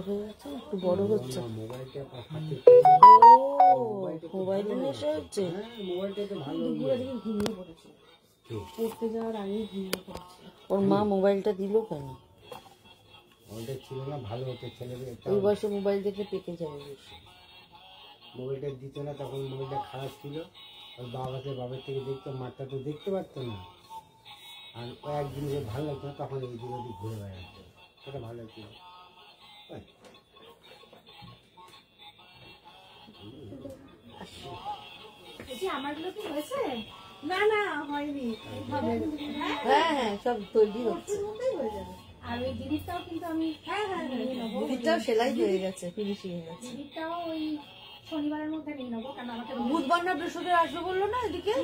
হয়ে গেছে, একটু বড় হচ্ছে। মোবাইলে নেশা হচ্ছে। পড়তে যাওয়ার আগে ঘুমিয়ে পড়েছে। ওর মা মোবাইলটা দিল কেন? ওটা ছিল না, ভালো হতো ছেলেদের। ওই বয়সে মোবাইল দেখলে পেকে যাবে বেশি। মোবাইলটা দিত না, তখন মোবাইলটা খারাপ ছিল। ওর বাবার থেকে দেখতো, মারটা তো দেখতে পারতো না। আর ও একদিন যে ভালো লাগতো না, তখন এই দিন ওদিক ঘুরে বেড়াতো, সেটা ভালো ছিল। আমারগুলো কি হয়েছে? না না হয়নি। হ্যাঁ হ্যাঁ, সব তৈরি হচ্ছে। আর ওই দিদিরটাও কিন্তু আমি দিদিরটাও সেলাই হয়ে গেছে, ফিনিশিং হয়ে গেছে। দিদিরটাও ওই শনিবারের মধ্যে নিয়ে নেবো, কারণ আমাকে বুধবার না বৃহস্পতিবার আসবে বললো না এদিকে?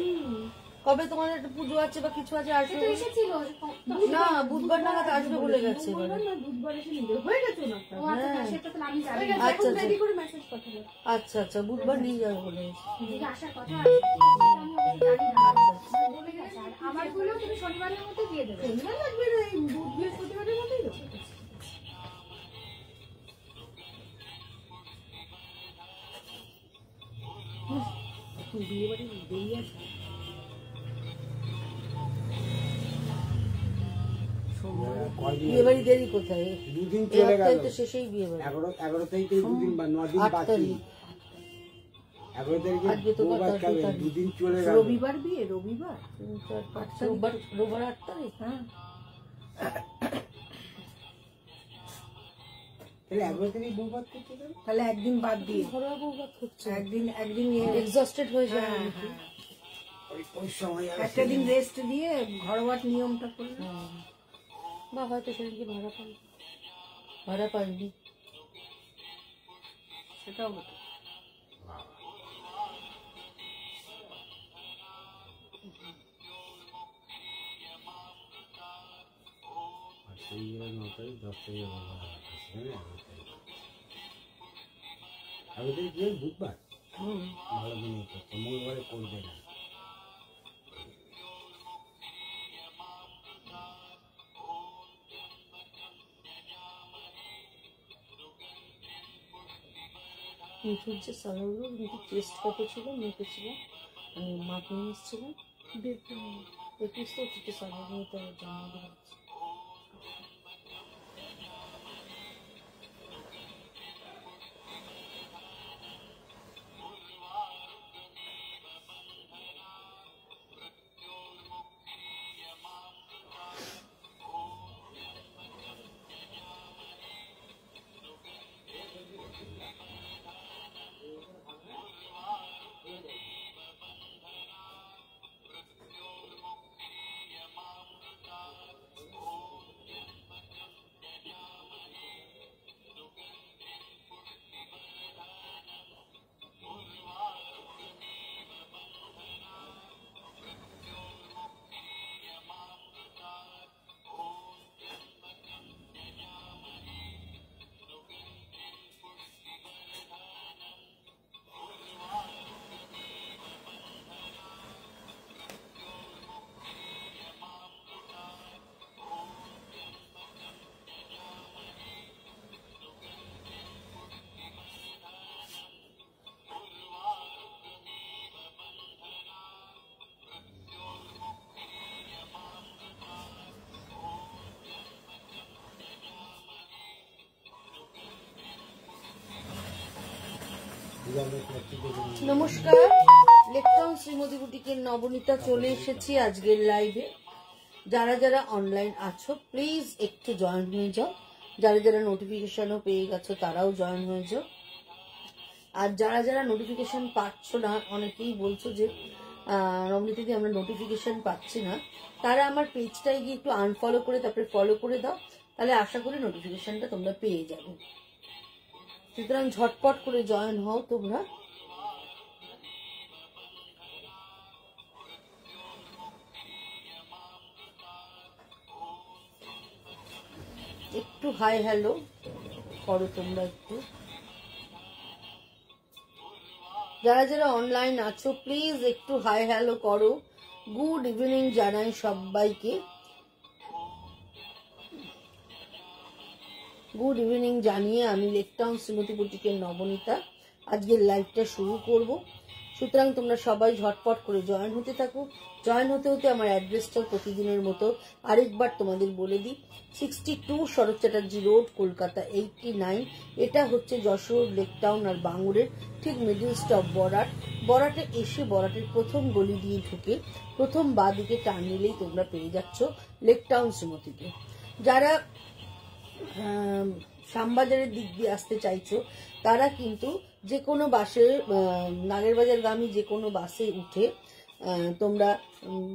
কবে তোমাদের একটা পুজো আছে বা কিছু আছে, আসবে এসেছিল না? বুধবার নাগাদ আসবে বলে গেছে। বুধবার এসে নিয়ে হয়ে গেছে না? সেটা তো আমি জানি। আচ্ছা রেডি করে মেসেজ পাঠাবো। আচ্ছা আচ্ছা, বুধবার নিয়ে যাবে বলে গেছে। দিদিকে আসার কথা আছে, আমি জানি না। বলে গেছে আমার গুলো তুমি শনিবারের মধ্যে দিয়ে দেবে। শনিবার লাগবে না, এই বৃহস্পতিবারের মধ্যেই দেবো। বিয়ে বাড়ি দেরি আছে। বিয়ে বাড়ি দেরি কোথায়? দুদিন চলে গেল তো শেষেই বিয়ে বাড়ি। 11 তারিখে দুদিন বা 9 দিন বাকি। 11 তারিখে দুদিন চলে গেল। রবিবার বিয়ে, রবিবার রোববার 8 তারিখ। হ্যাঁ, তাহলে 11 তারিখ বউভাত করতে গেল, তাহলে একদিন বাদ দিয়ে ঘরোয়া বউভাত হচ্ছে। একদিন এক্সস্টেড হয়ে যায়। ওই সময় একটা দিন রেস্ট দিয়ে ঘরোয়া নিয়মটা করলে, বা হয়তো সেদিনকে ভাড়া পাইনি, সেটাও হতো। সেই 9 তারিখ 10 তারিখে আমি তো বুধবার ভালো দিন করছে, মঙ্গলবারে করবে না। মিঠুর যে সালাগুলো কিন্তু টেস্ট কত ছিল, মেপেছিল, মাপ নিয়ে এসেছিলাম। 21 তো থেকে সালাদ নিয়ে তো জন্মদিন হচ্ছে। নমস্কার, লেকটাউন শ্রীমতী বুটিকের নবনীতা চলে এসেছি আজকের লাইভে। যারা যারা অনলাইন আছো প্লিজ একটু জয়েন হয়ে যাও, যারা যারা নোটিফিকেশনও পেয়ে গেছো তারাও জয়েন হয়ে যাও। আর যারা যারা নোটিফিকেশন পাচ্ছ না, অনেকেই বলছো যে নবনীতাদি আমরা নোটিফিকেশন পাচ্ছি না, তারা আমার পেজটায় গিয়ে একটু আনফলো করে তারপরে ফলো করে দাও, তাহলে আশা করি নোটিফিকেশনটা তোমরা পেয়ে যাবে। সুতরাং ঝটপট করে জয়েন হও তোমরা। একটু হাই হ্যালো করো তোমরা একটু। যারা যারা অনলাইন আছো প্লিজ একটু হাই হ্যালো করো। গুড ইভিনিং জানাই সবাইকে। গুড ইভিনিং জানিয়ে আমি লেকটাউন শ্রীমতী বুটিকের নবনীতা আজকের লাইভটা শুরু করব। সুতরাং তোমরা সবাই ঝটপট করে জয়েন হতে থাকো। জয়েন হতে হতে আমার অ্যাড্রেসটা প্রতিদিনের মতো আরেকবার তোমাদের বলে দিই। 62 শরৎ চ্যাটার্জি রোড, কলকাতা 89। এটা হচ্ছে যশোর লেকটাউন আর বাঙুরের ঠিক মিডিল স্টপ বরাট। বরাটে এসে বরাটের প্রথম গলি দিয়ে ঢুকে প্রথম বাঁ দিকে টার্ন নিলেই তোমরা পেয়ে যাচ্ছ লেকটাউন শ্রীমতীকে। যারা শ্যামবাজারের দিক দিয়ে আসতে চাইছো তারা কিন্তু যে কোনো বাসে, নাগেরবাজারগামী যে কোনো বাসে উঠে তোমরা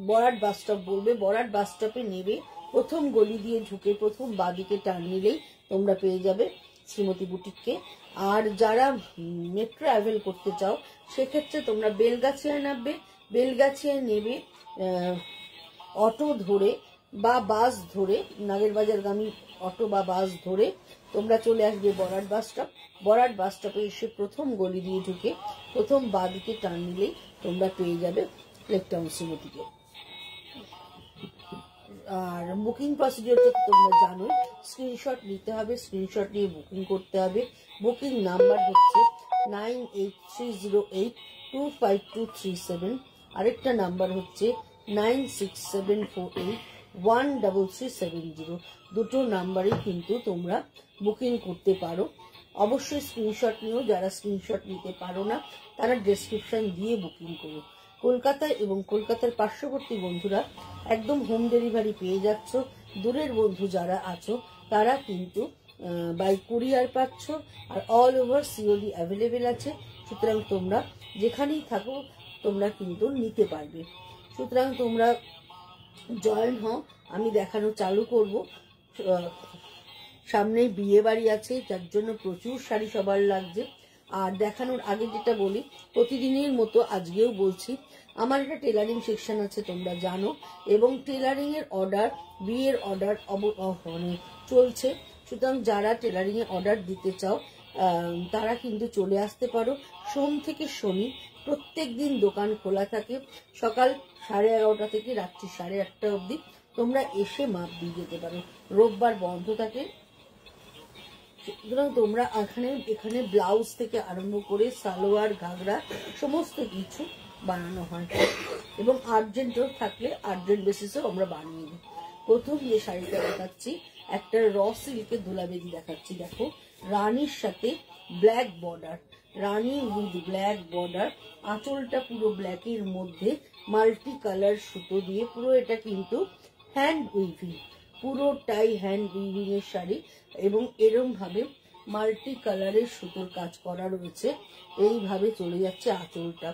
বরাট বাস স্টপ বলবে, বরাট বাস স্টপে নেবে প্রথম গলি দিয়ে ঢুকে প্রথম বাদিকে টার্ন নিলেই তোমরা পেয়ে যাবে শ্রীমতী বুটিককে। আর যারা মেট্রো ট্রাভেল করতে চাও সেক্ষেত্রে তোমরা বেলগাছিয়ায় নামবে, বেলগাছিয়ায় নেবে অটো ধরে বা বাস ধরে, নাগেরবাজারগামী অটো বা বাস ধরে তোমরা চলে আসবে বরাট বাস স্টপ। বরাট বাস স্টপে এসে প্রথম গলি দিয়ে ঢুকে প্রথম বাদিকে টার্ন নিলেই তোমরা পেয়ে যাবে লেকটাউন শ্রীমতীকে। আর বুকিং প্রসিডিওরটা তোমরা জানোই, স্ক্রিনশট নিতে হবে, স্ক্রিনশট নিয়ে বুকিং করতে হবে। বুকিং নাম্বার হচ্ছে 9830825237, আরেকটা নাম্বার হচ্ছে 9674813370। দুটো নাম্বারে কিন্তু তোমরা বুকিং করতে পারো। অবশ্যই স্ক্রিনশট নিও, যারা স্ক্রিনশট নিতে পারো না তারা ডেসক্রিপশন দিয়ে বুকিং করো। কলকাতায় এবং কলকাতার পার্শ্ববর্তী বন্ধুরা একদম হোম ডেলিভারি পেয়ে যাচ্ছ। দূরের বন্ধু যারা আছো তারা কিন্তু বাই কুরিয়ার পাচ্ছ। আর অল ওভার সিওডি অ্যাভেলেবেল আছে। সুতরাং তোমরা যেখানেই থাকো তোমরা কিন্তু নিতে পারবে। সুতরাং তোমরা জয়েন হও, আমি দেখানো চালু করব। সামনে বিয়ে বাড়ি আছে, যার জন্য প্রচুর শাড়ি সবার লাগছে। আর দেখানোর আগে যেটা বলি, প্রতিদিনের মতো আজকেও বলছি, আমার একটা টেলারিং সেকশন আছে তোমরা জানো, এবং টেলারিং এর অর্ডার, বিয়ের অর্ডার মানে চলছে। সুতরাং যারা টেলারিং এর অর্ডার দিতে চাও তারা কিন্তু চলে আসতে পারো। সোম থেকে শনি প্রত্যেক দিন দোকান খোলা থাকে, সকাল 11:30 থেকে রাত্রি 8:30 অবধি তোমরা এসে মাপ দিয়ে যেতে পারো। রোববার বন্ধ থাকে। সুতরাং তোমরা এখানে ব্লাউজ থেকে আরম্ভ করে সালোয়ার, ঘাগরা সমস্ত কিছু বানানো হয়, এবং আর্জেন্টও থাকলে আর্জেন্ট বেসিসেও আমরা বানিয়ে দিই। প্রথম যে শাড়িটা দেখাচ্ছি একটা র সিল্কের দোলাবেদি দেখাচ্ছি। দেখো, রানীর সাথে black border, Rani with black border, আঁচলটা পুরো ব্ল্যাকের মধ্যে মাল্টি কালার সুতো দিয়ে পুরো, এটা কিন্তু হ্যান্ড উইভিং, পুরোটাই হ্যান্ড উইভিং এর শাড়ি, এবং এরম ভাবে মাল্টি কালারের সুতোর কাজ করা রয়েছে। এইভাবে চলে যাচ্ছে আঁচলটা,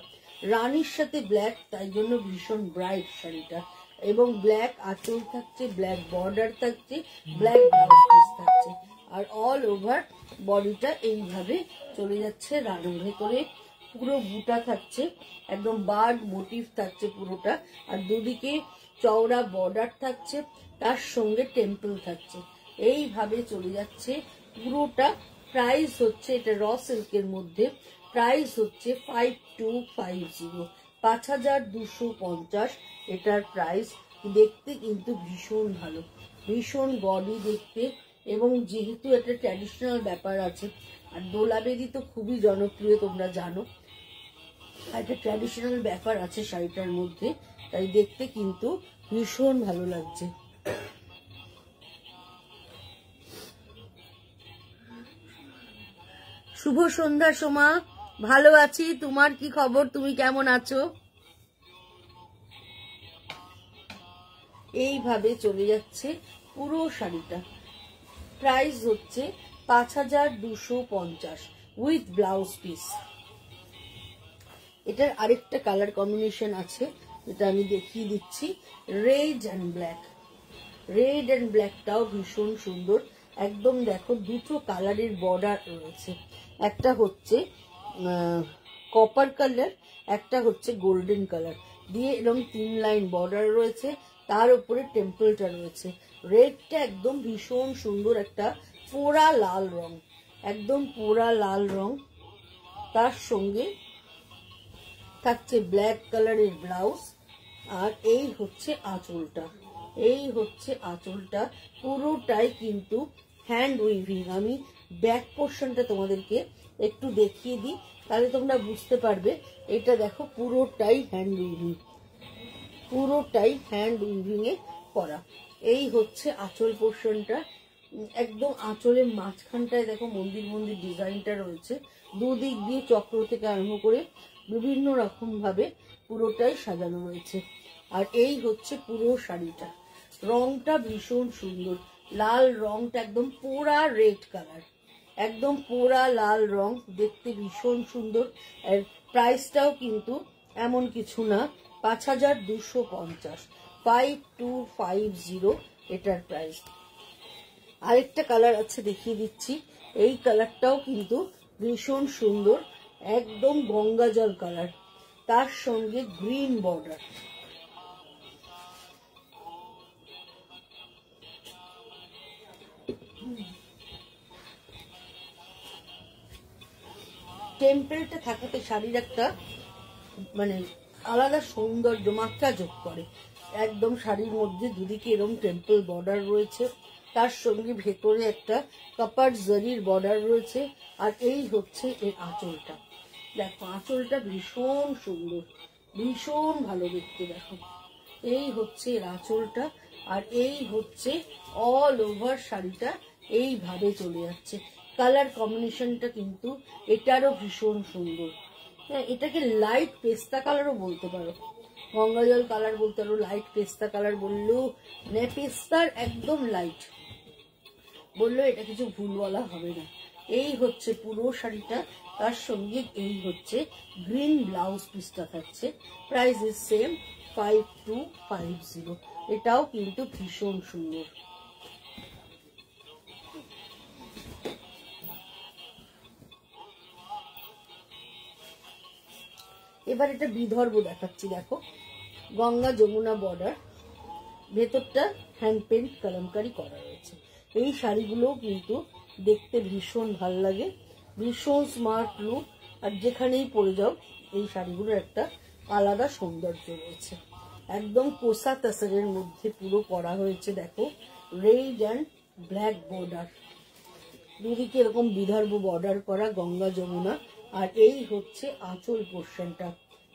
রানীর সাথে ব্ল্যাক, তাই জন্য ভীষণ ব্রাইট শাড়িটা, এবং ব্ল্যাক আঁচল থাকছে, ব্ল্যাক বর্ডার থাকছে, ব্ল্যাক ব্লাউজ পিস থাকছে, আর অল ওভার বডিটা এইভাবে চলে যাচ্ছে রানের ভেতরে। পুরো বুটা থাকছে, একদম বার্ড মোটিভ থাকছে পুরোটা, আর দুদিকে চওড়া বর্ডার থাকছে, তার সঙ্গে টেম্পল থাকছে। এইভাবে চলে যাচ্ছে পুরোটা। প্রাইস হচ্ছে, এটা র সিল্কের মধ্যে, প্রাইস হচ্ছে 5250, 5250 এটার প্রাইস। দেখতে কিন্তু ভীষণ ভালো, ভীষণ বডি দেখতে, এবং যেহেতু এটা ট্র্যাডিশনাল ব্যাপার আছে, আর দোলাবেদি তো খুবই জনপ্রিয় তোমরা জানো, একটা ট্র্যাডিশনাল ব্যাপার আছে শাড়িটার মধ্যে, তাই দেখতে কিন্তু ভীষণ ভালো লাগছে। শুভ সন্ধ্যা সোমা, ভালো আছি, তোমার কি খবর, তুমি কেমন আছো? এইভাবে চলে যাচ্ছে পুরো শাড়িটা। প্রাইস হচ্ছে 5250 উইথ ব্লাউজ পিস। এটার আরেকটা কালার কম্বিনেশন আছে যেটা আমি দেখিয়ে দিচ্ছি, red and black. Red and ব্ল্যাকটাও ভীষণ সুন্দর, একদম দেখো দুটো কালারের বর্ডার রয়েছে, একটা হচ্ছে কপার কালার, একটা হচ্ছে গোল্ডেন কালার দিয়ে এরকম 3 লাইন বর্ডার রয়েছে, তার উপরে টেম্পলটা রয়েছে। রেডটা একদম ভীষণ সুন্দর, একটা পোড়া লাল রং, একদম পোড়া লাল রং, তার সঙ্গে থাকছে ব্ল্যাক কালারের ব্লাউজ, আর এই হচ্ছে আঁচলটা, এই হচ্ছে আঁচলটা। পুরোটাই কিন্তু হ্যান্ড উইভিং। আমি ব্যাক পোর্শনটা তোমাদেরকে একটু দেখিয়ে দিই, তাহলে তোমরা বুঝতে পারবে। এটা দেখো পুরোটাই হ্যান্ড উইভিং, পুরোটাই হ্যান্ড উইভিং এ করা। এই হচ্ছে আঁচল পোর্শনটা। একদম আঁচলের মাঝখানটায় দেখো মন্দির মন্দির ডিজাইনটা রয়েছে, দুদিক দিয়ে চক্র থেকে আরম্ভ করে বিভিন্ন রকম ভাবে পুরোটাই সাজানো রয়েছে। আর এই হচ্ছে পুরো শাড়িটা। রংটা ভীষণ সুন্দর, লাল রংটা একদম পোড়া রেড কালার, একদম পোড়া লাল রং, দেখতে ভীষণ সুন্দর। আর প্রাইসটাও কিন্তু এমন কিছু না, 5250, 5250 এটার প্রাইস। আরেকটা কালার আছে, দেখিয়ে দিচ্ছি। এই কালারটাও কিন্তু ভীষণ সুন্দর, একদম গঙ্গা জল কালার, তার সঙ্গে গ্রিন বর্ডার। টেম্পেলটা থাকাতে শাড়ির একটা মানে আলাদা সৌন্দর্য মাত্রা যোগ করে। একদম শাড়ির মধ্যে দুদিকে এরকম টেম্পল বর্ডার রয়েছে, তার সঙ্গে ভেতরে একটা কাপার জরির বর্ডার রয়েছে। আর এই হচ্ছে এর আঁচলটা, দেখো আঁচলটা ভীষণ সুন্দর, ভীষণ ভালো দেখতে। দেখো এই হচ্ছে এর আঁচলটা, আর এই হচ্ছে অল ওভার শাড়িটা এইভাবে চলে যাচ্ছে। কালার কম্বিনেশনটা কিন্তু এটারও ভীষণ সুন্দর। হ্যাঁ, এটাকে লাইট পেস্তা কালারও বলতে পারো, গঙ্গা জল কালার বলতে পারো, লাইট পেস্তা কালার বললেও, মানে পেস্তার একদম লাইট বললেও এটা কিছু ভুল বলা হবে না। এই হচ্ছে পুরো শাড়িটা, তার সঙ্গে এই হচ্ছে গ্রিন ব্লাউজ পিসটা থাকছে। Price is same, 5250। এটাও কিন্তু ভীষণ সুন্দর। এবার এটা বিদর্ভ দেখাচ্ছি। দেখো গঙ্গা যমুনা বর্ডার, ভেতরটা হ্যান্ড পেন্ট কলমকারি করা রয়েছে। এই শাড়িগুলোও কিন্তু দেখতে ভীষণ ভাল লাগে, ভীষণ স্মার্ট লুক। আর যেখানেই পরে যাও এই শাড়িগুলোর একটা আলাদা সৌন্দর্য রয়েছে। একদম কোসা তাসারের মধ্যে পুরো করা হয়েছে। দেখো রেড অ্যান্ড ব্ল্যাক বর্ডার, দুদিকে এরকম বিদর্ভ বর্ডার করা গঙ্গা যমুনা। আর এই হচ্ছে আঁচল পোর্শনটা,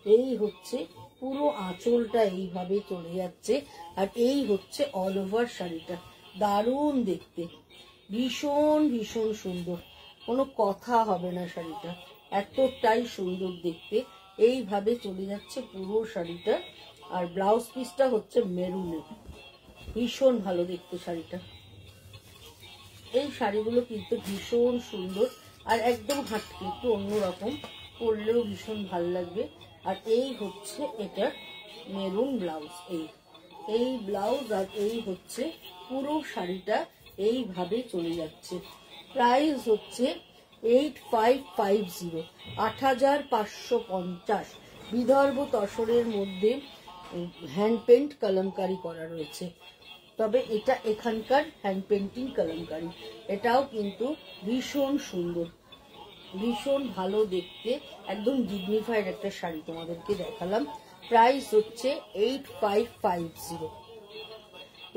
এই হচ্ছে পুরো আঁচলটা এইভাবে চলে যাচ্ছে। আর এই হচ্ছে অল ওভার শাড়িটা, দারুণ দেখতে, ভীষণ ভীষণ সুন্দর, কোনো কথা হবে না। শাড়িটা এতটাই সুন্দর দেখতে, এইভাবে চলে যাচ্ছে পুরো শাড়িটা। আর ব্লাউজ পিসটা হচ্ছে মেরুনে, ভীষণ ভালো দেখতে শাড়িটা। এই শাড়িগুলো কিন্তু ভীষণ সুন্দর, আর একদম হাটকে একটু অন্যরকম, পরলেও ভীষণ ভালো লাগবে। আর এই হচ্ছে এটা মেরুন ব্লাউজ, এই ব্লাউজ। আর এই হচ্ছে পুরো শাড়িটা এইভাবে চলে যাচ্ছে। প্রাইস হচ্ছে 8550, 8550। বিদর্ভ তসরের মধ্যে হ্যান্ড পেন্ট কলমকারি করা রয়েছে, তবে এটা এখানকার হ্যান্ড পেন্টিং কলমকারি। এটাও কিন্তু ভীষণ সুন্দর, ভীষণ ভালো দেখতে, একদম ডিগনিফাইড একটা শাড়ি তোমাদেরকে দেখালাম। প্রাইস হচ্ছে 8550।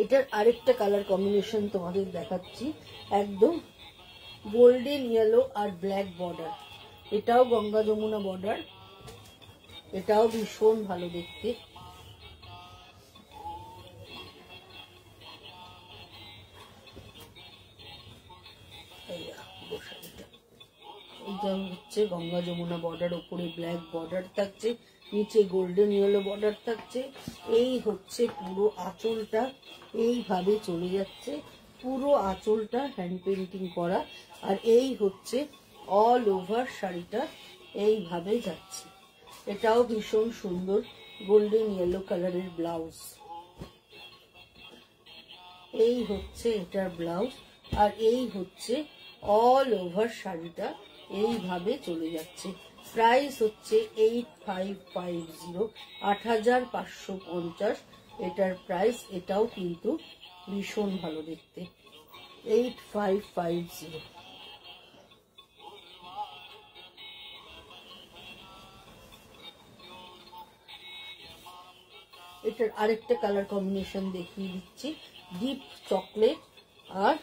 এটার আরেকটা কালার কম্বিনেশন তোমাদের দেখাচ্ছি, একদম গোল্ডেন ইয়েলো আর ব্ল্যাক বর্ডার। এটাও গঙ্গা যমুনা বর্ডার, এটাও ভীষণ ভালো দেখতে। এটা হচ্ছে গঙ্গা যমুনা বর্ডার, ওপরে ব্ল্যাক বর্ডার থাকছে, নিচে গোল্ডেন ইয়েলো বর্ডার থাকছে। এই হচ্ছে পুরো আঁচলটা, এইভাবে চলে যাচ্ছে পুরো আঁচলটা হ্যান্ড পেন্টিং করা। আর এই হচ্ছে অল ওভার শাড়িটা এইভাবে যাচ্ছে। এটাও ভীষণ সুন্দর, গোল্ডেন ইয়েলো কালারের ব্লাউজ। এই হচ্ছে এটার ব্লাউজ, আর এই হচ্ছে অল ওভার শাড়িটা এইভাবে চলে যাচ্ছে। প্রাইস হচ্ছে 8550, 8550 এটার প্রাইস। এটাও কিন্তু ভীষণ ভালো দেখতে, 8550। এটার আরেকটা কালার কম্বিনেশন দেখিয়ে দিচ্ছি, ডিপ চকলেট আর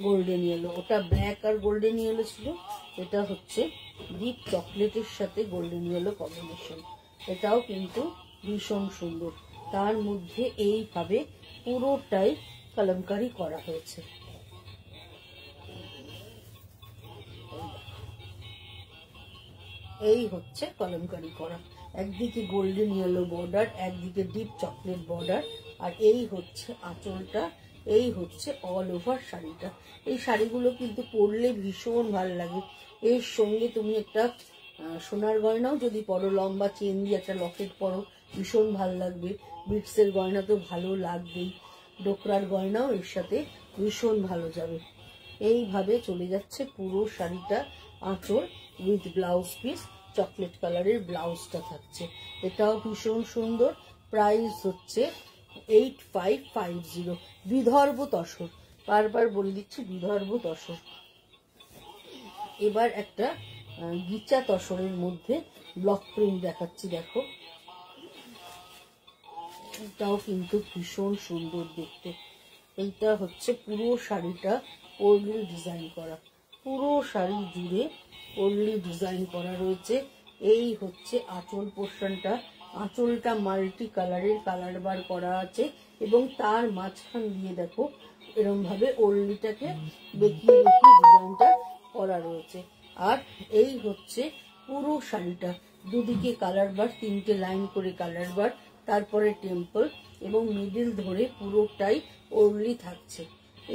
গোল্ডেন ইয়েলো, ওটা ব্ল্যাক আর গোল্ডেন ইয়েলো ছিল, এটা হচ্ছে ডিপ চকলেটের সাথে গোল্ডেন ইয়েলো কম্বিনেশন। এটাও কিন্তু ভীষণ সুন্দর। তার মধ্যে এইভাবে পুরোটাই কলমকারি করা হয়েছে। এই হচ্ছে কলমকারি করা, একদিকে গোল্ডেন ইয়েলো বর্ডার, একদিকে ডিপ চকলেট বর্ডার, আর এই হচ্ছে আঁচলটা, এই হচ্ছে অল ওভার শাড়িটা। এই শাড়িগুলো কিন্তু পরলে ভীষণ ভালো লাগে। এর সঙ্গে তুমি একটা সোনার গয়নাও যদি পরো, লম্বা চেন দিয়ে একটা লকেট পরো, ভীষণ ভালো লাগবে। বিটসের গয়না তো ভালো লাগবেই, ডোকরার গয়নাও এর সাথে ভীষণ ভালো যাবে। এইভাবে চলে যাচ্ছে পুরো শাড়িটা। আঁচল উইথ ব্লাউজ পিস, চকলেট কালারের ব্লাউজটা থাকছে, এটাও ভীষণ সুন্দর। প্রাইস হচ্ছে 8550, বিদর্ভ তসর, বারবার বলে দিচ্ছি বিদর্ভ তসর। এবার একটা গিচা তসরের মধ্যে ব্লক প্রিন্ট দেখাচ্ছি, দেখো এটাও কিন্তু ভীষণ সুন্দর দেখতে। এইটা হচ্ছে পুরো শাড়িটা ওরলি ডিজাইন করা, পুরো শাড়ি জুড়ে ওরলি ডিজাইন করা রয়েছে। এই হচ্ছে আঁচল পোর্শনটা, আঁচলটা মাল্টি কালারের কালার বার করা আছে এবং তার মাঝখান দিয়ে দেখো এরকম ভাবে ওরলিটাকে বেঁকিয়ে বেঁকিয়ে ডিজাইনটা করা রয়েছে। আর এই হচ্ছে পুরো শাড়িটা, দুদিকে কালার বার, 3টে লাইন করে কালার বার, তারপরে টেম্পল এবং মিডিল ধরে পুরোটাই ওরলি থাকছে।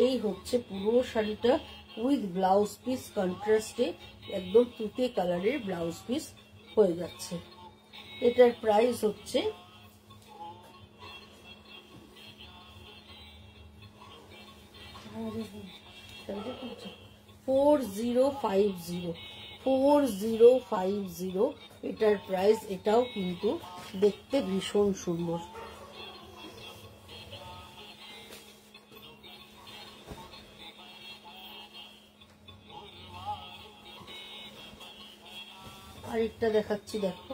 এই হচ্ছে পুরো শাড়িটা উইথ ব্লাউজ পিস, কন্ট্রাস্টে একদম তুতে কালারের ব্লাউজ পিস হয়ে যাচ্ছে। এটার প্রাইস হচ্ছে 4050, এটার প্রাইস। এটাও কিন্তু দেখতে ভীষণ সুন্দর। আরেকটা দেখাচ্ছি, দেখো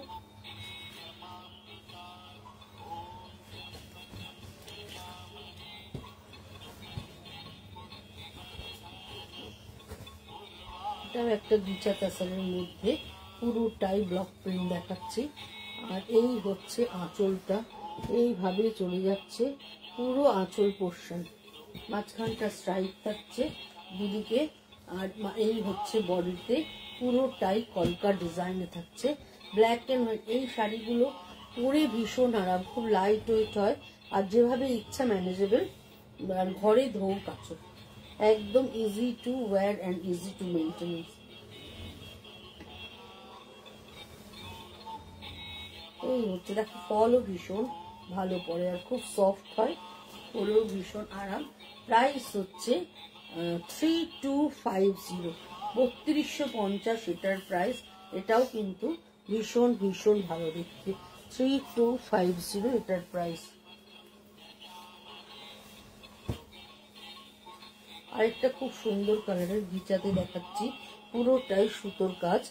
এটাও একটা গিচা তাসারের মধ্যে পুরোটাই ব্লক প্রিন্ট দেখাচ্ছি। আর এই হচ্ছে আঁচলটা, এইভাবে চলে যাচ্ছে পুরো আঁচল পোর্শন, মাঝখানটা স্ট্রাইপ থাকছে দুদিকে। আর এই হচ্ছে বডিতে পুরোটাই কলকা ডিজাইনে থাকছে, ব্ল্যাক অ্যান্ড হোয়াইট। এই শাড়িগুলো পরে ভীষণ আরাম, খুব লাইট ওয়েট হয়, আর যেভাবে ইচ্ছা ম্যানেজেবল, আর ঘরে ধোও কাচো, একদম easy to wire and easy to maintenance. এই হচ্ছে, দেখো ফলও ভীষণ ভালো পড়ে আর খুব সফট হয়, পরেও ভীষণ আরাম। প্রাইস হচ্ছে 3250, 3250 এটার প্রাইস। এটাও কিন্তু ভীষণ ভীষণ ভালো দেখতে, 3250 এটার প্রাইস। আরেকটা খুব সুন্দর কালারের গিচাতে দেখাচ্ছি, পুরোটাই সুতোর কাজ,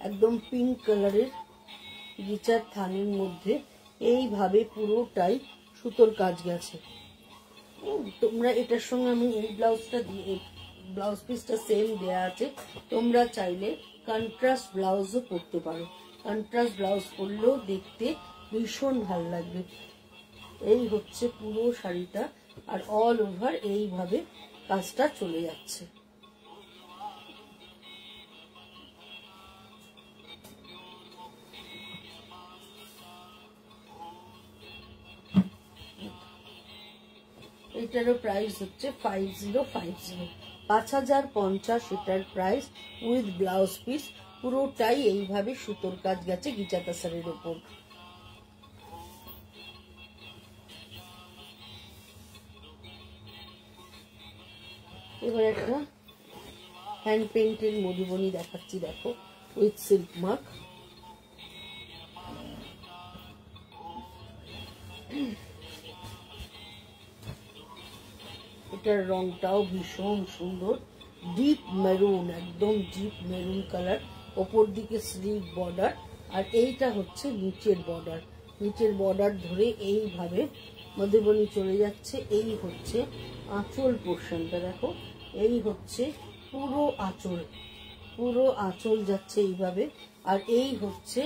একদম পিঙ্ক কালারের গিচার থানের মধ্যে এইভাবে পুরোটাই সুতোর কাজ গেছে। তোমরা এটার সঙ্গে আমি এই ব্লাউজটা দিয়ে, ব্লাউজ পিসটা সেম দেয়া আছে, তোমরা চাইলে কন্ট্রাস্ট ব্লাউজও পরতে পারো, কন্ট্রাস্ট ব্লাউজ পরলেও দেখতে ভীষণ ভালো লাগবে। এই হচ্ছে পুরো শাড়িটা, আর অল ওভার এইভাবে কাজটা চলে যাচ্ছে। এটারও প্রাইস হচ্ছে 5050, 5050 এটার প্রাইস উইথ ব্লাউজ পিস, পুরোটাই এইভাবে সুতোর কাজ গেছে গিচা তাসারের ওপর। এবার একটা হ্যান্ড পেইন্টের মধুবনী দেখাচ্ছি, দেখো উইথ সিল্ক মার্ক। এটার রংটাও ভীষণ সুন্দর, ডিপ মেরুন, একদম ডিপ মেরুন কালার, ওপর দিকে স্লিভ বর্ডার, আর এইটা হচ্ছে নিচের বর্ডার, নিচের বর্ডার ধরে এইভাবে মধুবনী চলে যাচ্ছে। এই হচ্ছে আঁচল পোর্শনটা, দেখো এই হচ্ছে পুরো আঁচল, পুরো আঁচল যাচ্ছে এইভাবে। আর এই হচ্ছে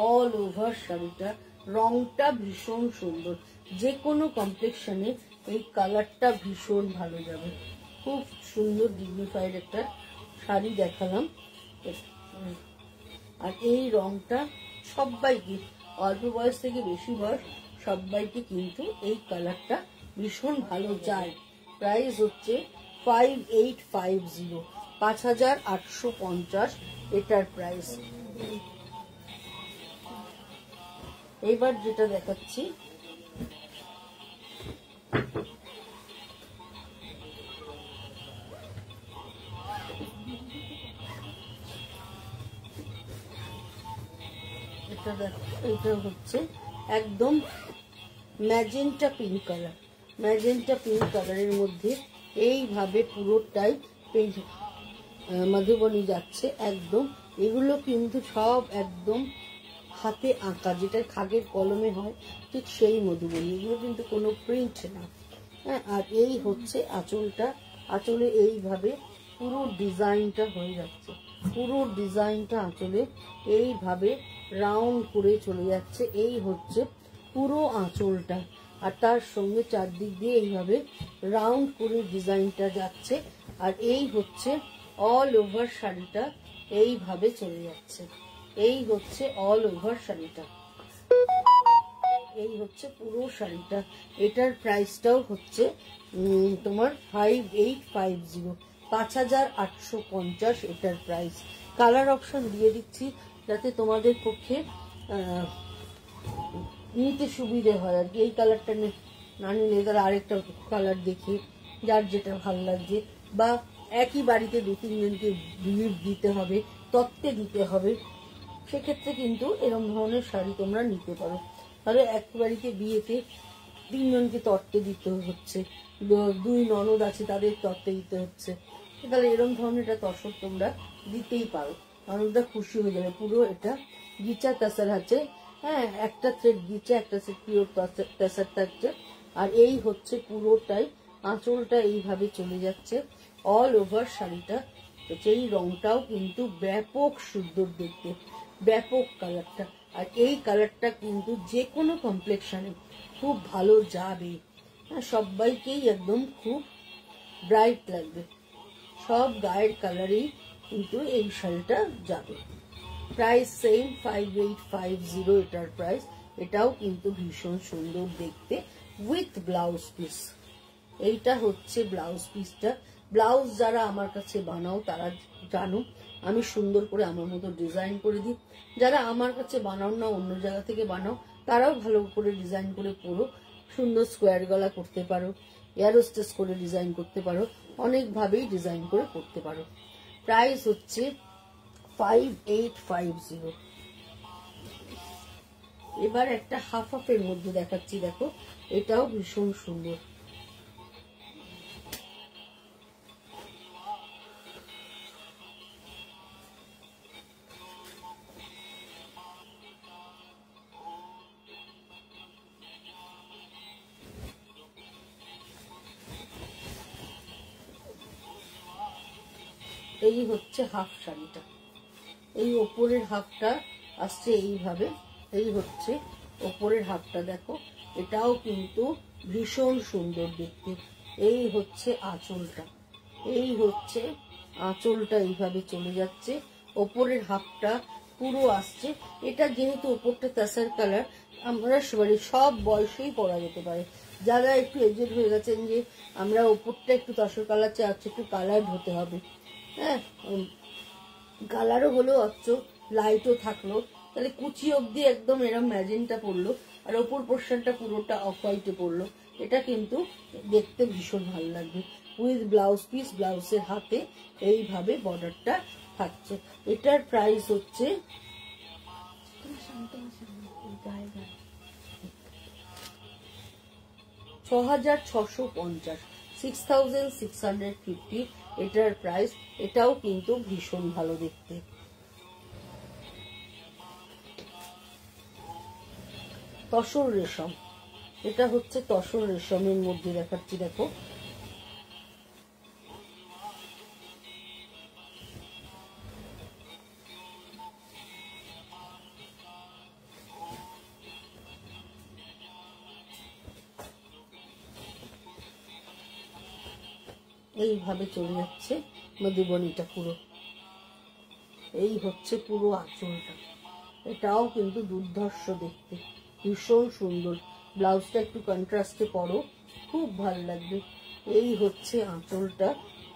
অল ওভার শাড়িটা। রংটা ভীষণ সুন্দর, যে কোনো কমপ্লেক্সনে এই কালারটা ভীষণ ভালো যাবে। খুব সুন্দর ডিগনিফাইড একটা শাড়ি দেখালাম। আর এই রংটা সবাইকে, অল্প বয়স থেকে বেশি বয়স সবাইকে কিন্তু এই কালারটা ভীষণ ভালো যায়। প্রাইস হচ্ছে 5850, 5850 এটার প্রাইস। এইবার যেটা দেখাচ্ছি এটা হচ্ছে একদম magenta pink colour. Magenta pink কালারের মধ্যে এইভাবে পুরোটাই মধুবনী যাচ্ছে একদম। এগুলো কিন্তু সব একদম হাতে আঁকা, যেটা খাগের কলমে হয় ঠিক সেই মধুবনী, এগুলো কিন্তু কোনো প্রিন্ট না। হ্যাঁ, আর এই হচ্ছে আঁচলটা। আঁচলে এইভাবে পুরো ডিজাইনটা হয়ে যাচ্ছে, পুরো ডিজাইনটা আঁচলে এইভাবে রাউন্ড করে চলে যাচ্ছে। এই হচ্ছে পুরো আঁচলটা, আর তার সঙ্গে চারদিক দিয়ে এইভাবে রাউন্ড করে ডিজাইনটা যাচ্ছে। আর এই হচ্ছে অল ওভার শাড়িটা, এইভাবে চলে যাচ্ছে। এই হচ্ছে অল ওভার শাড়িটা, এই হচ্ছে পুরো শাড়িটা। এটার প্রাইসটাও হচ্ছে তোমার 5850, 5850 এটার প্রাইস। কালার অপশন দিয়ে দিচ্ছি যাতে তোমাদের পক্ষে নিতে সুবিধে হয় আর কি। এই কালারটা না নিলে তারা আরেকটা কালার দেখে যার যেটা ভালো লাগছে, বা একই বাড়িতে 2-3 জনকে গিফট দিতে হবে, তত্ত্বে দিতে হবে, সেক্ষেত্রে কিন্তু এরকম ধরনের শাড়ি তোমরা নিতে পারো। তাহলে এক বাড়িতে বিয়েতে 3 জনকে তত্ত্বে দিতে হচ্ছে, 2 ননদ আছে তাদের তত্ত্বে দিতে হচ্ছে, তাহলে এরকম ধরনের একটা তসর তোমরা দিতেই পারো, ননদরা খুশি হয়ে যাবে। পুরো এটা গিচা তাসার আছে, হ্যাঁ, একটা সেট গিচা, একটা সেট পিওর তাসার থাকছে। আর এই হচ্ছে পুরোটাই আঁচলটা এইভাবে চলে যাচ্ছে অল ওভার শাড়িটা। সেই রংটাও কিন্তু ব্যাপক সুন্দর দেখতে, ব্যাপক কালারটা। আর এই কালারটা কিন্তু যে কোনো কমপ্লেক্সনে খুব ভালো যাবে, সবাইকেই একদম খুব ব্রাইট লাগবে, সব গায়ের কালারেই কিন্তু এই শাড়িটা যাবে। প্রাইস সেম 5850 এটার প্রাইস। এটাও কিন্তু ভীষণ সুন্দর দেখতে উইথ ব্লাউজ পিস। এইটা হচ্ছে ব্লাউজ পিসটা। ব্লাউজ যারা আমার কাছে বানাও তারা জানো আমি সুন্দর করে আমার মতো ডিজাইন করে দিই। যারা আমার কাছে বানাও না, অন্য জায়গা থেকে বানাও, তারাও ভালো করে ডিজাইন করে পরো। সুন্দর স্কোয়ার গলা করতে পারো, এয়ারোস্টেস করে ডিজাইন করতে পারো, অনেকভাবেই ডিজাইন করে করতে পারো। প্রাইস হচ্ছে 5850। এবার একটা হাফ হাফের মধ্যে দেখাচ্ছি, দেখো এটাও ভীষণ সুন্দর। এই হচ্ছে হাফ শাড়িটা, এই ওপরের হাফটা আসছে এইভাবে, এই হচ্ছে ওপরের হাফটা, দেখো এটাও কিন্তু ভীষণ সুন্দর দেখতে। এই হচ্ছে আঁচলটা, এই হচ্ছে আঁচলটা এইভাবে চলে যাচ্ছে, ওপরের হাফটা পুরো আসছে। এটা যেহেতু ওপরটা তাসার কালার, আমরা সব বয়সেই পরা যেতে পারে। যারা একটু এজেড হয়ে গেছেন যে আমরা ওপরটা একটু তসর কালার চাচ্ছি, একটু কালার হতে হবে, হ্যাঁ, কালারও হলো অচ্চ লাইটও থাকলো, তাহলে কুচি অবধি একদম এরম ম্যাজেন্টা পড়লো, আর ওপর পোর্শনটা পুরোটা অফ হোয়াইটে পড়লো। এটা কিন্তু দেখতে ভীষণ ভালো লাগবে উইথ ব্লাউজ পিস। ব্লাউজের হাতে এইভাবে বর্ডারটা থাকছে। এটার প্রাইস হচ্ছে 6650, 6650 এটার প্রাইস। এটাও কিন্তু ভীষণ ভালো দেখতে। তসর রেশম, এটা হচ্ছে তসর রেশমের মধ্যে দেখাচ্ছি, দেখো এইভাবে চলে যাচ্ছে মধুবনীটা পুরো। এই হচ্ছে পুরো আঁচলটা, এটাও কিন্তু দুর্ধর্ষ দেখতে, ভীষণ সুন্দর। ব্লাউজটা একটু কন্ট্রাস্টে পরো, খুব ভালো লাগবে। এই হচ্ছে আঁচলটা,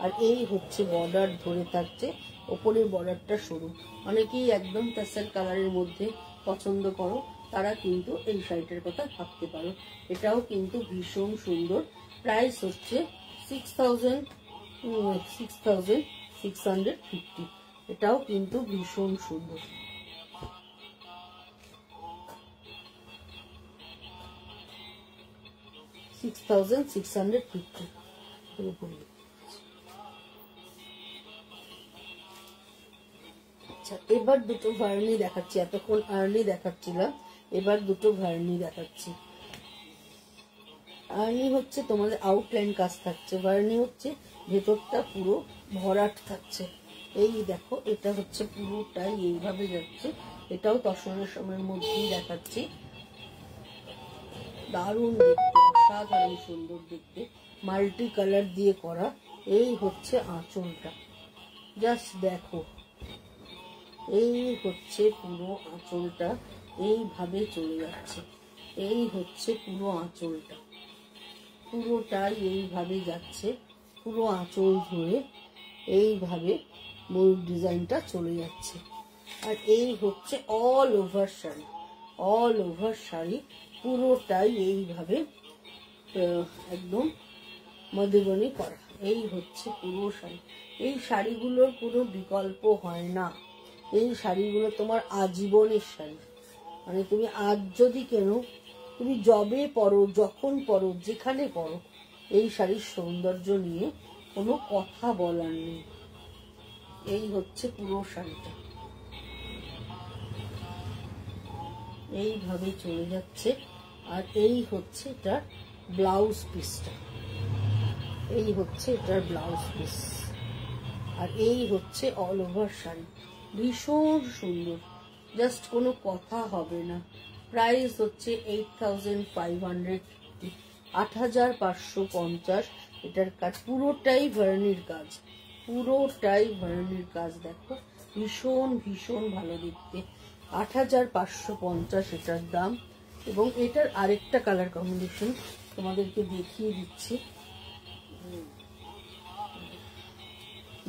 আর এই হচ্ছে বর্ডার ধরে থাকছে, ওপরের বর্ডারটা সরু। অনেকেই একদম পেস্টেল কালারের মধ্যে পছন্দ করো, তারা কিন্তু এই শাড়িটার কথা ভাবতে পারো। এটাও কিন্তু ভীষণ সুন্দর। প্রাইস হচ্ছে 6650। এটাও কিন্তু ভীষণ সুন্দর। $6,650 পুরোপুরি। আচ্ছা, এবার দুটো ভার্নি দেখাচ্ছি। এতক্ষণ আর্লি দেখাচ্ছিলাম, এবার দুটো ভার্নি দেখাচ্ছি। আর্নি হচ্ছে তোমাদের আউটলাইন কাজ থাকছে, ভার্নি হচ্ছে ভেতরটা পুরো ভরাট থাকছে। এই দেখো, এটা হচ্ছে পুরোটাই এইভাবে যাচ্ছে। এটাও তসরের সময়ের মধ্যেই দেখাচ্ছি। দারুণ দেখতে, অসাধারণ সুন্দর দেখতে, মাল্টি কালার দিয়ে করা। এই হচ্ছে আঁচলটা, জাস্ট দেখো। এই হচ্ছে পুরো আঁচলটা, এইভাবে চলে যাচ্ছে। এই হচ্ছে পুরো আঁচলটা, পুরোটাই এইভাবে যাচ্ছে, পুরো আঁচল ধরে এইভাবে ময়ূর ডিজাইনটা চলে যাচ্ছে। আর এই হচ্ছে all over sari, all over sari পুরোটাই এইভাবে একদম মধুবনী করা। এই হচ্ছে পুরো শাড়ি। এই শাড়িগুলোর কোনো বিকল্প হয় না। এই শাড়িগুলো তোমার আজীবনের শাড়ি, মানে তুমি আজ যদি কেন, তুমি যবে পরো, যখন পরো, যেখানে পরো, এই শাড়ির সৌন্দর্য নিয়ে কোনো কথা বলার নেই। এই হচ্ছে পুরো শাড়িটা, এইভাবে চলে যাচ্ছে। আর এই হচ্ছে এটার ব্লাউজ পিসটা, এই হচ্ছে এটার ব্লাউজ পিস। আর এই হচ্ছে অল ওভার শাড়ি, ভীষণ সুন্দর, জাস্ট কোনো কথা হবে না। প্রাইস হচ্ছে 8550, 8550। এটার কাজ পুরোটাই ভার্নির কাজ, পুরোটাই ভার্নির কাজ। দেখো, ভীষণ ভীষণ ভালো দেখতে। 8550 এটার দাম। এবং এটার আরেকটা কালার কম্বিনেশন তোমাদেরকে দেখিয়ে দিচ্ছি।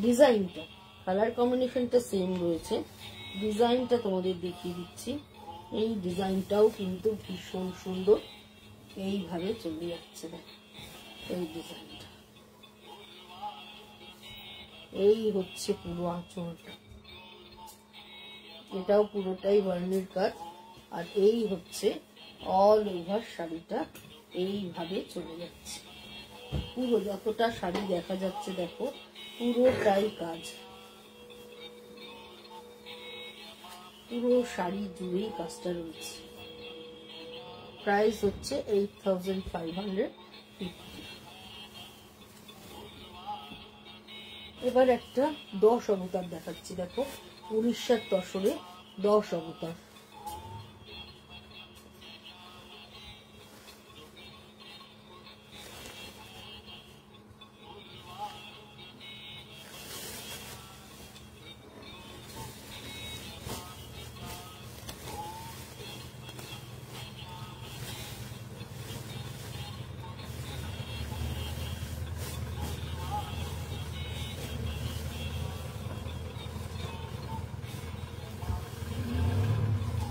ডিজাইনটা, কালার কম্বিনেশনটা সেম রয়েছে, ডিজাইনটা তোমাদের দেখিয়ে দিচ্ছি। এই ডিজাইনটাও কিন্তু ভীষণ সুন্দর, এইভাবে চলে যাচ্ছে। দেখো এই ডিজাইনটা, এই হচ্ছে পুরো আঁচলটা, এটাও পুরোটাই ভার্নির কাজ। আর এই হচ্ছে অল ওভার শাড়িটা, এইভাবে চলে যাচ্ছে। পুরো যতটা শাড়ি দেখা যাচ্ছে দেখো, পুরোটাই কাজ, পুরো শাড়ি জুড়েই কাজটা রয়েছে। প্রাইস হচ্ছে 8550। এবার একটা 10 অবতার দেখাচ্ছি। দেখো, উড়িষ্যার তসরে 10 অবতার।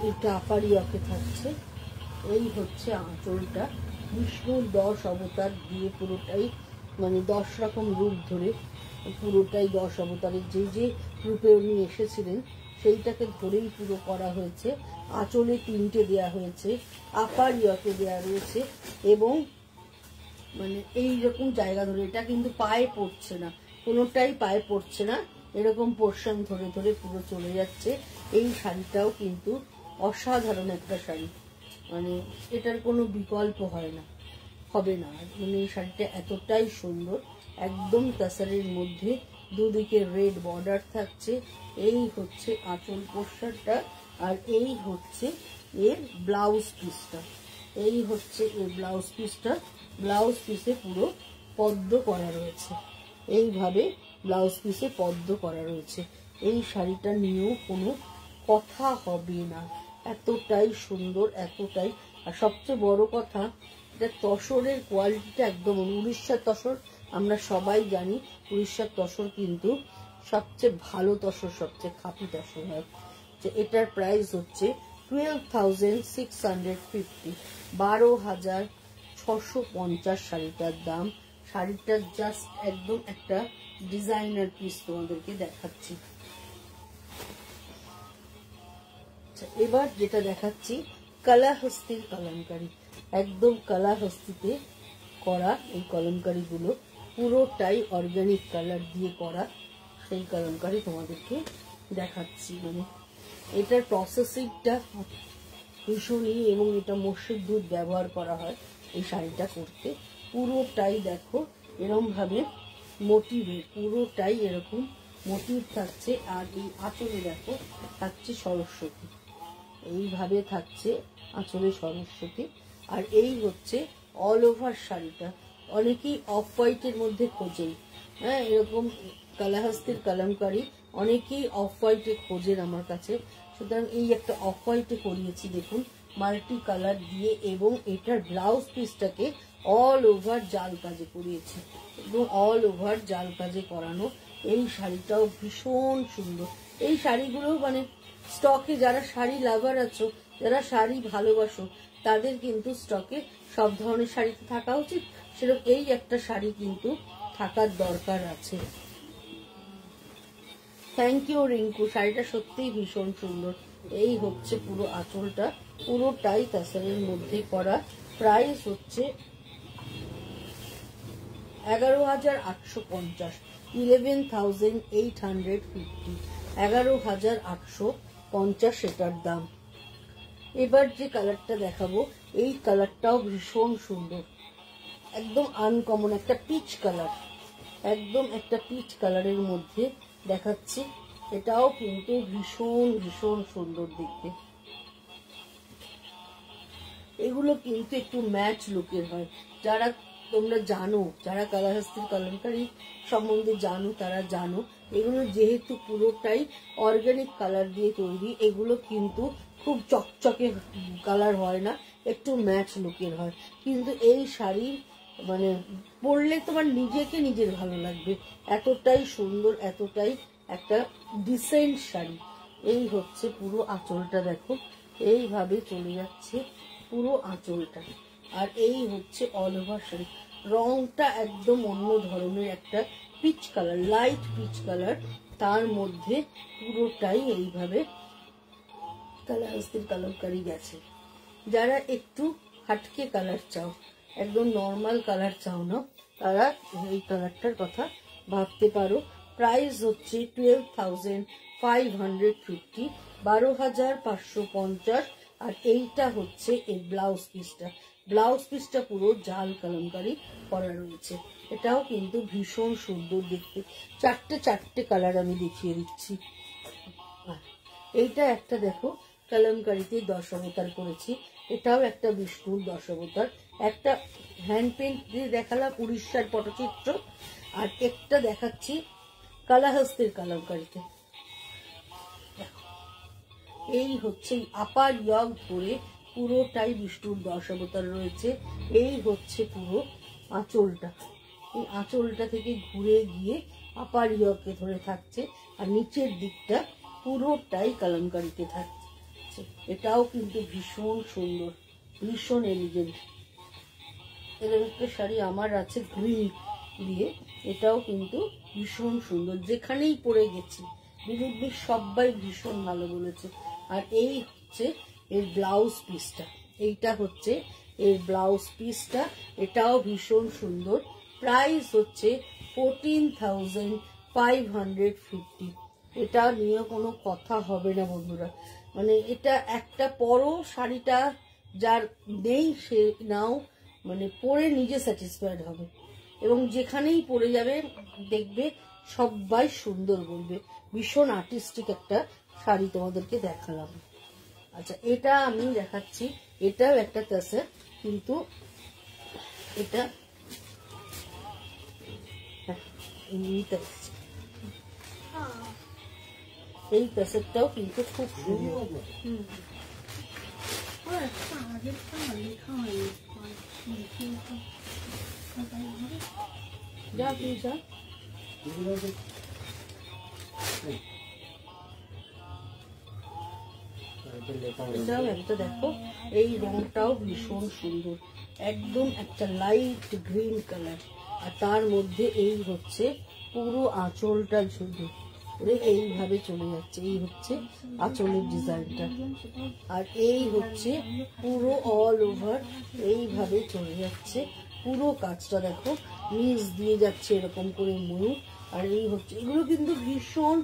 এটা আপারিয়াকে থাকছে। এই হচ্ছে আঁচলটা, বিষ্ণুর 10 অবতার দিয়ে পুরোটাই, মানে 10 রকম রূপ ধরে পুরোটাই 10 অবতারের যে যে রূপে উনি এসেছিলেন সেইটাকে ধরেই পুরো করা হয়েছে। আঁচলে 3টে দেয়া হয়েছে, আপারিয়াকে দেয়া রয়েছে, এবং মানে এইরকম জায়গা ধরে, এটা কিন্তু পায়ে পড়ছে না, কোনোটাই পায়ে পড়ছে না, এরকম পোর্শন ধরে ধরে পুরো চলে যাচ্ছে। এই শাড়িটাও কিন্তু অসাধারণ একটা শাড়ি, মানে এটার কোনো বিকল্প হয় না, হবে না। মানে এই শাড়িটা এতটাই সুন্দর, একদম তাসারের মধ্যে, দুদিকে রেড বর্ডার থাকছে। এই হচ্ছে আঁচল পোর্শনটা, আর এই হচ্ছে এর ব্লাউজ পিসটা, এই হচ্ছে এর ব্লাউজ পিসটা। ব্লাউজ পিসে পুরো পদ্ম করা রয়েছে, এইভাবে ব্লাউজ পিসে পদ্ম করা রয়েছে। এই শাড়িটা নিয়েও কোনো কথা হবে না, এতটাই সুন্দর, এতটাই। আর সবচেয়ে বড় কথা, এটা তসরের কোয়ালিটিটা একদম উড়িষ্যার তসর, আমরা সবাই জানি উড়িষ্যার তসর কিন্তু সবচেয়ে ভালো তসর, সবচেয়ে খাঁটি তসর হয়। যে এটার প্রাইস হচ্ছে 12,650, 12,650 শাড়িটার দাম। শাড়িটার জাস্ট একদম একটা ডিজাইনার পিস তোমাদেরকে দেখাচ্ছি। এবার যেটা দেখাচ্ছি কালাহস্তির কলমকারি, একদম কালাহস্তিতে করা এই কলমকারি গুলো পুরোটাই অর্গানিক কালার দিয়ে করা সেই কলমকারি তোমাদেরকে দেখাচ্ছি। মানে এটার প্রসেসিংটা ভীষণই, এবং এটা মোষের দুধ ব্যবহার করা হয় এই শাড়িটা করতে। পুরোটাই দেখো এরকম ভাবে মোটিভের, পুরোটাই এরকম মোটিভ থাকছে। আর এই আঁচলে দেখো থাকছে সরস্বতী, এইভাবে থাকছে আঁচলে সরস্বতী। আর এই হচ্ছে অল ওভার শাড়িটা। অনেকেই অফ হোয়াইটের মধ্যে খোঁজেন, হ্যাঁ, এরকম কালাহস্তির কলমকারি অনেকেই অফ হোয়াইটে খোঁজেন আমার কাছে। সুতরাং এই একটা অফ হোয়াইটে করিয়েছি দেখুন, মাল্টি কালার দিয়ে, এবং এটার ব্লাউজ পিসটাকে অল ওভার জাল কাজে করিয়েছি, এবং অল ওভার জাল কাজে করানো। এই শাড়িটাও ভীষণ সুন্দর। এই শাড়িগুলো মানে স্টকে, যারা শাড়ি লাভার আছো, যারা শাড়ি ভালোবাসো, তাদের কিন্তু স্টকে সব ধরনের শাড়ি থাকা উচিত, সেরকম এই একটা শাড়ি কিন্তু থাকার দরকার আছে। থ্যাংক ইউ রিঙ্কু, শাড়িটা সত্যিই ভীষণ সুন্দর। এই হচ্ছে পুরো আঁচলটা, পুরোটাই তাসারের মধ্যে করা। প্রাইস হচ্ছে 11,850, 11,850, 11,850 এটার দাম। এবার যে কালারটা দেখাবো, এই কালারটাও ভীষণ সুন্দর, একদম আনকমন একটা পিচ কালার, একদম একটা পিচ কালারের মধ্যে দেখাচ্ছি। এটাও কিন্তু ভীষণ ভীষণ সুন্দর দেখতে। এগুলো কিন্তু একটু ম্যাচ লুকের হয়। যারা তোমরা জানো, যারা কালাহস্তির কলমকারি সম্বন্ধে জানো, তারা জানো এগুলো যেহেতু পুরোটাই অর্গানিক কালার দিয়ে তৈরি, এগুলো কিন্তু খুব চকচকে কালার হয় না, একটু ম্যাচ লুকের হয়। কিন্তু এই শাড়ি মানে পরলে তোমার নিজেকে নিজের ভালো লাগবে, এতটাই সুন্দর, এতটাই একটা ডিসেন্ট শাড়ি। এই হচ্ছে পুরো আঁচলটা, দেখো এইভাবে চলে যাচ্ছে পুরো আঁচলটা। আর এই হচ্ছে অল ওভার শাড়ি। রংটা একদম অন্য ধরনের একটা peach colour, light peach colour, তার মধ্যে পুরোটাই এইভাবে কালাহস্তির কলমকারি গেছে। যারা একটু হাটকে কালার চাও, একদম নর্মাল কালার চাও না, তারা এই কালারটার কথা ভাবতে পারো। প্রাইস হচ্ছে 12,550, 12,550। আর এইটা হচ্ছে এই ব্লাউজ পিসটা, ব্লাউজ পিসটা পুরো জাল কলমকারি করা রয়েছে। এটাও কিন্তু ভীষণ সুন্দর দেখতে। চারটে চারটে কালার আমি দেখিয়ে দিচ্ছি। এইটা একটা দেখো কলমকারিতে 10 অবতার করেছি, এটাও একটা বিষ্ণুর 10 অবতার। একটা হ্যান্ড পেন্ট দিয়ে দেখালাম উড়িষ্যার পটচিত্র, আর একটা দেখাচ্ছি কালাহস্তির কলমকারিতে। এই হচ্ছে আপার ইয়গ ধরে পুরোটাই বিষ্ণুর 10 অবতার রয়েছে। এই হচ্ছে পুরো আঁচলটা, এই আঁচলটা থেকে ঘুরে গিয়ে আপার ইয়গকে ধরে থাকছে, আর নিচের দিকটা পুরোটাই কলমকারিতে থাকছে। এটাও কিন্তু ভীষণ সুন্দর, ভীষণ এলিগেন্ট। এরকম একটা শাড়ি আমার আছে গ্রিন দিয়ে, এটাও কিন্তু ভীষণ সুন্দর, যেখানেই পরে গেছি বিরুদ্ধে সবাই ভীষণ ভালো বলেছে। আর এই হচ্ছে এর ব্লাউজ পিসটা, এইটা হচ্ছে এর ব্লাউজ পিসটা, এটাও ভীষণ সুন্দর। প্রাইস হচ্ছে 14,550। এটা নিয়ে কোনো কথা হবে না বন্ধুরা, মানে এটা একটা পরো শাড়িটা যার নেই সে নাও, মানে পরে নিজে স্যাটিসফাইড হবে, এবং যেখানেই পরে যাবে দেখবে সবাই সুন্দর বলবে। ভীষণ আর্টিস্টিক একটা শাড়ি তোমাদেরকে দেখালাম। আচ্ছা, এটা আমি দেখাচ্ছি, এটাও একটা তাসের, কিন্তু এটা নিতে এই প্যাসেটটাও কিন্তু খুব সুন্দর। যা তুই যা। এটাও একটা দেখো, এই রংটাও ভীষণ সুন্দর, একদম একটা লাইট গ্রিন কালার, আর তার মধ্যে এই হচ্ছে পুরো আঁচলটা শুধু এইভাবে চলে যাচ্ছে, এই হচ্ছে আঁচলের ডিজাইনটা, আর এই হচ্ছে পুরো অল ওভার এইভাবে চলে যাচ্ছে পুরো কাজটা। দেখো নিচ দিয়ে যাচ্ছে এরকম করে ময়ূর, আর এই হচ্ছে, এগুলো কিন্তু ভীষণ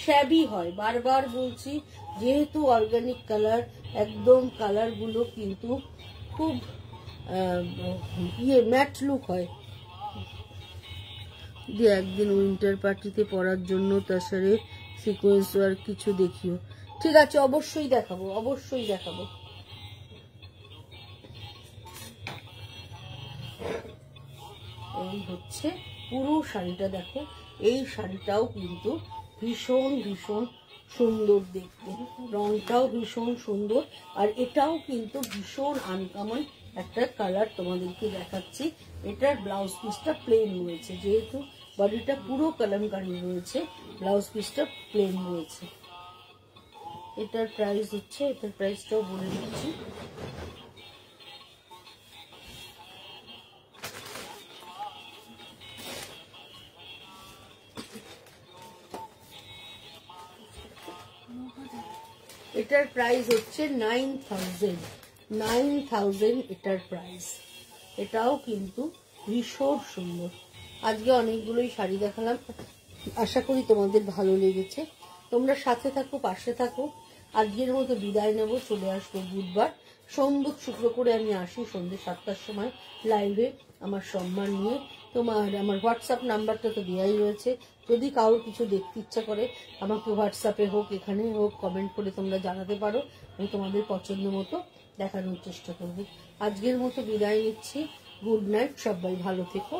শ্যাবি হয়, বারবার বলছি, যেহেতু অর্গানিক কালার, একদম কালারগুলো কিন্তু খুব ম্যাট লুক হয়। দিয়ে একদিন উইন্টার পার্টিতে পরার জন্য তার সাথে সিকোয়েন্স ওয়ার্ক কিছু দেখিও। ঠিক আছে, অবশ্যই দেখাবো, অবশ্যই দেখাবো। এই হচ্ছে পুরো শাড়িটা, দেখো এই শাড়িটাও কিন্তু ভীষণ ভীষণ সুন্দর দেখতে, রংটাও ভীষণ সুন্দর, আর এটাও কিন্তু ভীষণ আনকমন একটা কালার তোমাদেরকে দেখাচ্ছি। এটার ব্লাউজ পিসটা প্লেন রয়েছে, যেহেতু বডিটা পুরো কলমকারি রয়েছে, ব্লাউজ পিসটা প্লেন রয়েছে। এটার প্রাইস হচ্ছে, এটার প্রাইসটাও বলে দিচ্ছি, এটার প্রাইস হচ্ছে 9,000 এটার প্রাইস। এটাও কিন্তু ভীষণ সুন্দর। আজকে অনেকগুলোই শাড়ি দেখালাম, আশা করি তোমাদের ভালো লেগেছে। তোমরা সাথে থাকো, পাশে থাকো। আজকের মতো বিদায় নেব, চলে আসবো বুধবার, সোম বুধ শুক্র করে আমি আসি সন্ধ্যে 7টার সময় লাইভে আমার সম্মান নিয়ে। আমার হোয়াটসঅ্যাপ নাম্বারটা তো দেওয়াই রয়েছে, যদি কারোর কিছু দেখতে ইচ্ছা করে আমাকে হোয়াটসঅ্যাপে হোক, এখানে হোক, কমেন্ট করে তোমরা জানাতে পারো, আমি তোমাদের পছন্দ মতো দেখানোর চেষ্টা করবো। আজকের মতো বিদায় নিচ্ছি, গুড নাইট, সবাই ভালো থেকো।